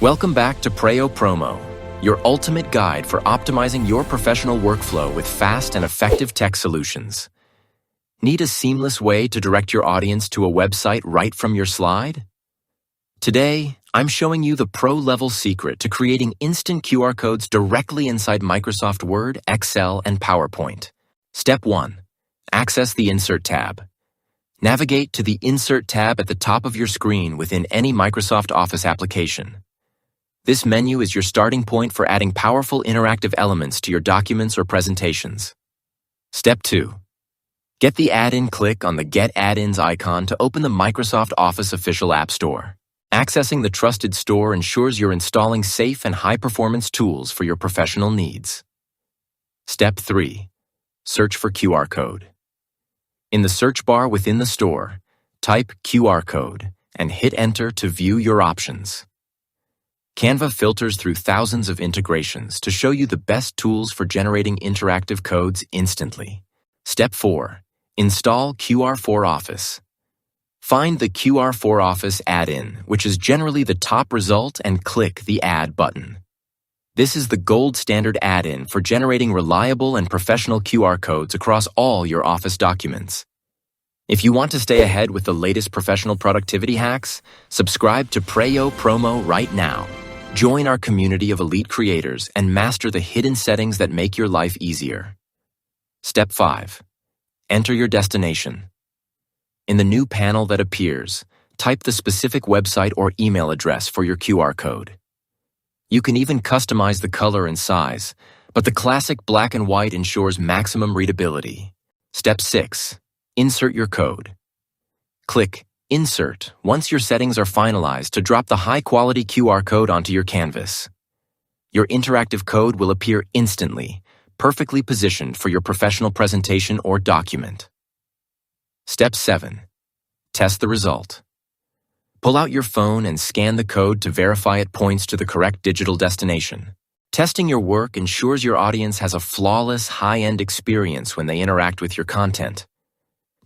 Welcome back to Preyo Promo, your ultimate guide for optimizing your professional workflow with fast and effective tech solutions. Need a seamless way to direct your audience to a website right from your slide? Today, I'm showing you the pro-level secret to creating instant QR codes directly inside Microsoft Word, Excel, and PowerPoint. Step 1. Access the Insert tab. Navigate to the Insert tab at the top of your screen within any Microsoft Office application. This menu is your starting point for adding powerful interactive elements to your documents or presentations. Step 2. Get the add-in click on the Get Add-ins icon to open the Microsoft Office official App Store. Accessing the trusted store ensures you're installing safe and high-performance tools for your professional needs. Step 3. Search for QR code. In the search bar within the store, type QR code and hit Enter to view your options. Canva filters through thousands of integrations to show you the best tools for generating interactive codes instantly. Step 4. Install QR for Office. Find the QR for Office add-in, which is generally the top result, and click the Add button. This is the gold standard add-in for generating reliable and professional QR codes across all your Office documents. If you want to stay ahead with the latest professional productivity hacks, subscribe to Preyo Promo right now. Join our community of elite creators and master the hidden settings that make your life easier. Step 5. Enter your destination. In the new panel that appears, type the specific website or email address for your QR code. You can even customize the color and size, but the classic black and white ensures maximum readability. Step 6. Insert your code. Click Insert once your settings are finalized to drop the high-quality QR code onto your canvas. Your interactive code will appear instantly, perfectly positioned for your professional presentation or document. Step 7. Test the result. Pull out your phone and scan the code to verify it points to the correct digital destination. Testing your work ensures your audience has a flawless, high-end experience when they interact with your content.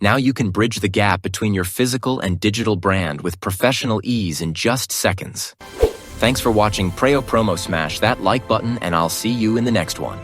Now you can bridge the gap between your physical and digital brand with professional ease in just seconds. Thanks for watching Preyo Promo. Smash that like button and I'll see you in the next one.